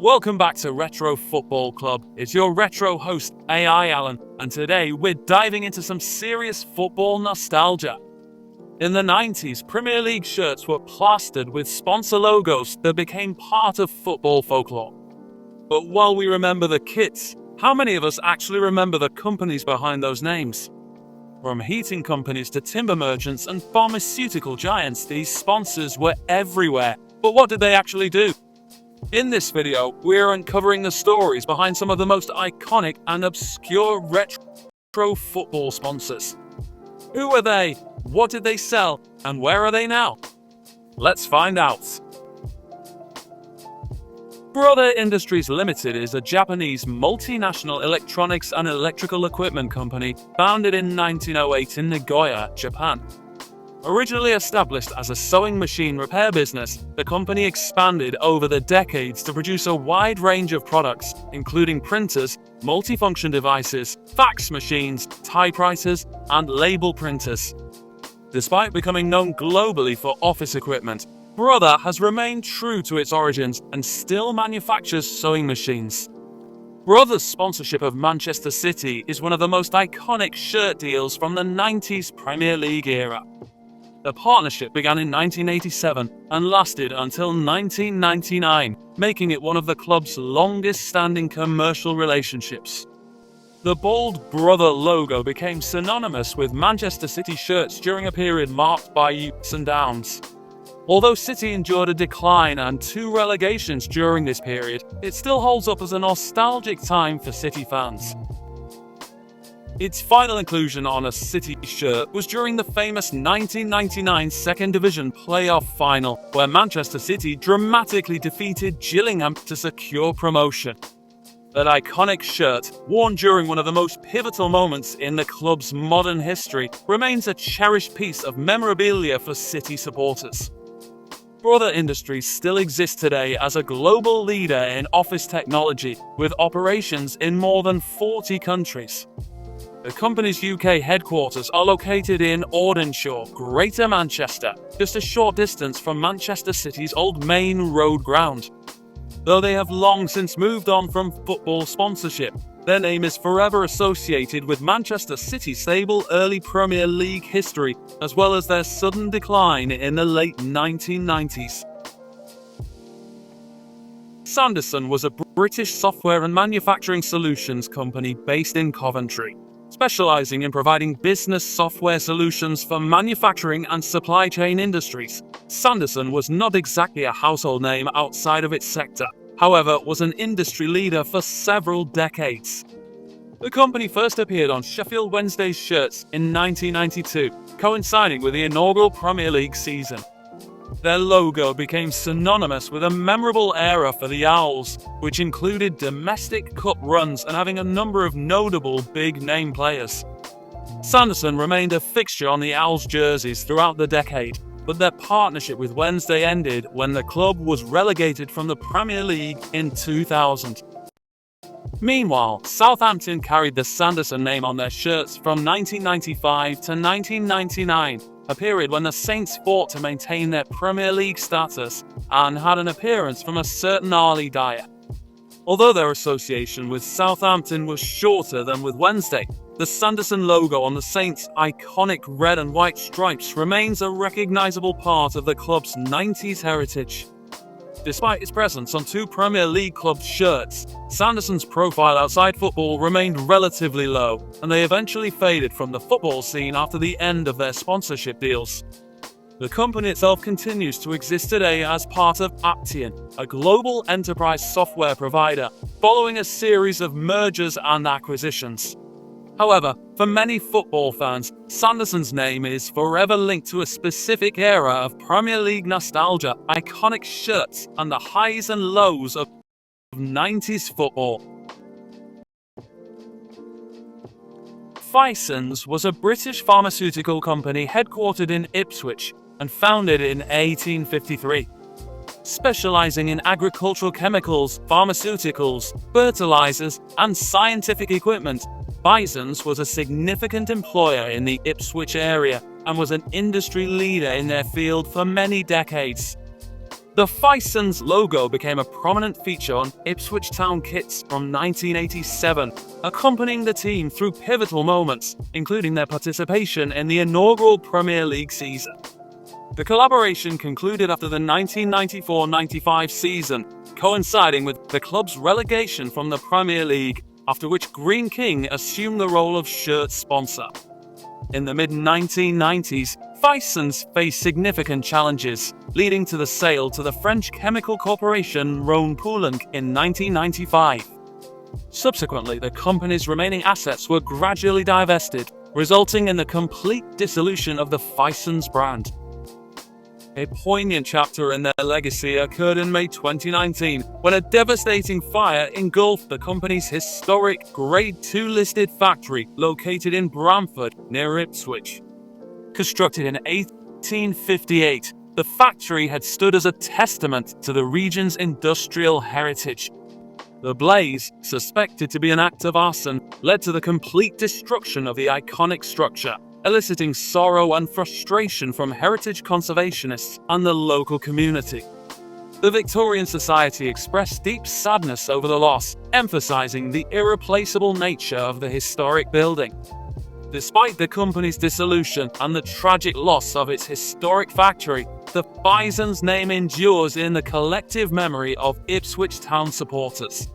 Welcome back to Retro Football Club. It's your retro host, AI Allen, and today we're diving into some serious football nostalgia. In the 90s, Premier League shirts were plastered with sponsor logos that became part of football folklore. But while we remember the kits, how many of us actually remember the companies behind those names? From heating companies to timber merchants and pharmaceutical giants, these sponsors were everywhere. But what did they actually do? In this video, we're uncovering the stories behind some of the most iconic and obscure retro football sponsors. Who are they? What did they sell? And where are they now? Let's find out. Brother Industries Limited is a Japanese multinational electronics and electrical equipment company founded in 1908 in Nagoya, Japan. Originally established as a sewing machine repair business, the company expanded over the decades to produce a wide range of products, including printers, multifunction devices, fax machines, typewriters, and label printers. Despite becoming known globally for office equipment, Brother has remained true to its origins and still manufactures sewing machines. Brother's sponsorship of Manchester City is one of the most iconic shirt deals from the 90s Premier League era. The partnership began in 1987 and lasted until 1999, making it one of the club's longest-standing commercial relationships. The bold Brother logo became synonymous with Manchester City shirts during a period marked by ups and downs. Although City endured a decline and 2 relegations during this period, it still holds up as a nostalgic time for City fans. Its final inclusion on a City shirt was during the famous 1999 Second Division playoff final, where Manchester City dramatically defeated Gillingham to secure promotion. That iconic shirt, worn during one of the most pivotal moments in the club's modern history, remains a cherished piece of memorabilia for City supporters. Brother Industries still exists today as a global leader in office technology, with operations in more than 40 countries. The company's UK headquarters are located in Audenshaw, Greater Manchester, just a short distance from Manchester City's old Main Road ground. Though they have long since moved on from football sponsorship, their name is forever associated with Manchester City's stable early Premier League history, as well as their sudden decline in the late 1990s. Sanderson was a British software and manufacturing solutions company based in Coventry, specializing in providing business software solutions for manufacturing and supply chain industries. Sanderson was not exactly a household name outside of its sector, however, was an industry leader for several decades. The company first appeared on Sheffield Wednesday's shirts in 1992, coinciding with the inaugural Premier League season. Their logo became synonymous with a memorable era for the Owls, which included domestic cup runs and having a number of notable big-name players. Sanderson remained a fixture on the Owls jerseys throughout the decade, but their partnership with Wednesday ended when the club was relegated from the Premier League in 2000. Meanwhile, Southampton carried the Sanderson name on their shirts from 1995 to 1999, a period when the Saints fought to maintain their Premier League status and had an appearance from a certain Ali Dyer. Although their association with Southampton was shorter than with Wednesday, the Sanderson logo on the Saints' iconic red and white stripes remains a recognizable part of the club's 90s heritage. Despite its presence on 2 Premier League club shirts, Sanderson's profile outside football remained relatively low, and they eventually faded from the football scene after the end of their sponsorship deals. The company itself continues to exist today as part of Aptian, a global enterprise software provider, following a series of mergers and acquisitions. However, for many football fans, Sanderson's name is forever linked to a specific era of Premier League nostalgia, iconic shirts, and the highs and lows of 90s football. Fisons was a British pharmaceutical company headquartered in Ipswich and founded in 1853. Specializing in agricultural chemicals, pharmaceuticals, fertilizers, and scientific equipment, Fisons was a significant employer in the Ipswich area and was an industry leader in their field for many decades. The Fisons logo became a prominent feature on Ipswich Town kits from 1987, accompanying the team through pivotal moments, including their participation in the inaugural Premier League season. The collaboration concluded after the 1994-95 season, coinciding with the club's relegation from the Premier League, after which Greene King assumed the role of shirt sponsor. In the mid-1990s, Fisons faced significant challenges, leading to the sale to the French chemical corporation Rhône-Poulenc in 1995. Subsequently, the company's remaining assets were gradually divested, resulting in the complete dissolution of the Fisons brand. A poignant chapter in their legacy occurred in May 2019, when a devastating fire engulfed the company's historic Grade 2 listed factory located in Bramford, near Ipswich. Constructed in 1858, the factory had stood as a testament to the region's industrial heritage. The blaze, suspected to be an act of arson, led to the complete destruction of the iconic structure, eliciting sorrow and frustration from heritage conservationists and the local community. The Victorian Society expressed deep sadness over the loss, emphasizing the irreplaceable nature of the historic building. Despite the company's dissolution and the tragic loss of its historic factory, the Fisons name endures in the collective memory of Ipswich Town supporters.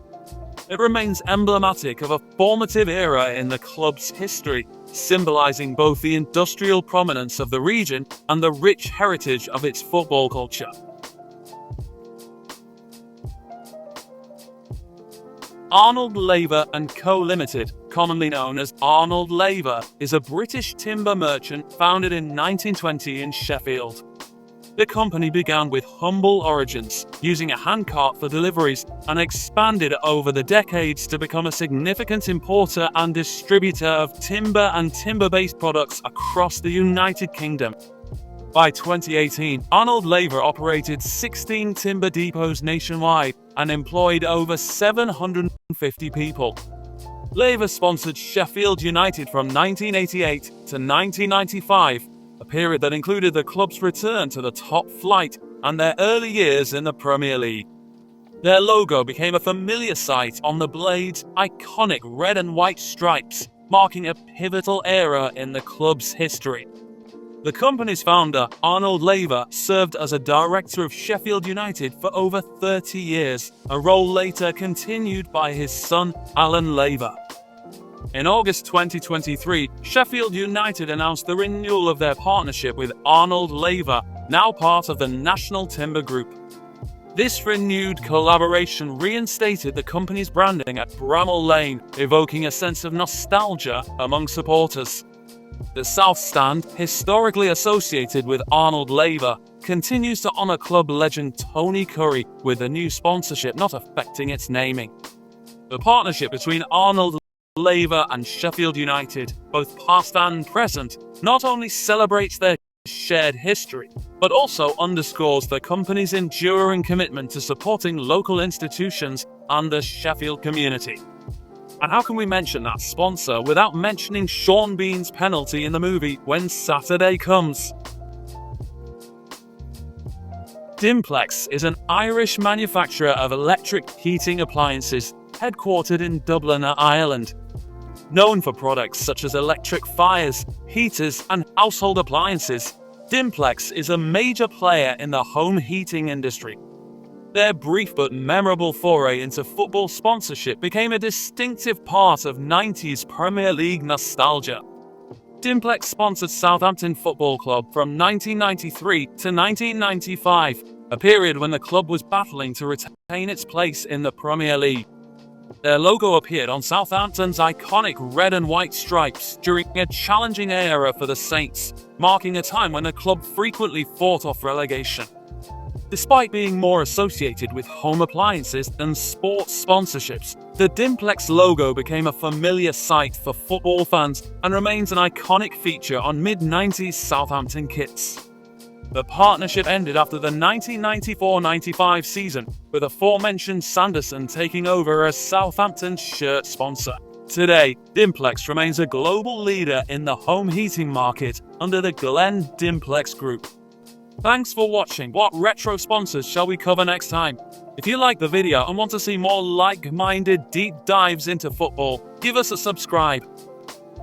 It remains emblematic of a formative era in the club's history, symbolizing both the industrial prominence of the region and the rich heritage of its football culture. Arnold, Laver & Co. Limited, commonly known as Arnold Laver, is a British timber merchant founded in 1920 in Sheffield. The company began with humble origins, using a handcart for deliveries, and expanded over the decades to become a significant importer and distributor of timber and timber-based products across the United Kingdom. By 2018, Arnold Laver operated 16 timber depots nationwide and employed over 750 people. Laver sponsored Sheffield United from 1988 to 1995, a period that included the club's return to the top flight and their early years in the Premier League. Their logo became a familiar sight on the blade's iconic red and white stripes, marking a pivotal era in the club's history. The company's founder, Arnold Laver, served as a director of Sheffield United for over 30 years, a role later continued by his son, Alan Laver. In August 2023, Sheffield United announced the renewal of their partnership with Arnold Laver, now part of the National Timber Group. This renewed collaboration reinstated the company's branding at Bramall Lane, evoking a sense of nostalgia among supporters. The South Stand, historically associated with Arnold Laver, continues to honor club legend Tony Curry, with the new sponsorship not affecting its naming. The partnership between Arnold Laver and Sheffield United, both past and present, not only celebrates their shared history, but also underscores the company's enduring commitment to supporting local institutions and the Sheffield community. And how can we mention that sponsor without mentioning Sean Bean's penalty in the movie When Saturday Comes? Dimplex is an Irish manufacturer of electric heating appliances, headquartered in Dublin, Ireland. Known for products such as electric fires, heaters, and household appliances, Dimplex is a major player in the home heating industry. Their brief but memorable foray into football sponsorship became a distinctive part of 90s Premier League nostalgia. Dimplex sponsored Southampton Football Club from 1993 to 1995, a period when the club was battling to retain its place in the Premier League. Their logo appeared on Southampton's iconic red and white stripes during a challenging era for the Saints, marking a time when the club frequently fought off relegation. Despite being more associated with home appliances than sports sponsorships, the Dimplex logo became a familiar sight for football fans and remains an iconic feature on mid-90s Southampton kits. The partnership ended after the 1994-95 season, with aforementioned Sanderson taking over as Southampton's shirt sponsor. Today, Dimplex remains a global leader in the home heating market under the Glen Dimplex Group. Thanks for watching. What retro sponsors shall we cover next time? If you like the video and want to see more like-minded deep dives into football, give us a subscribe.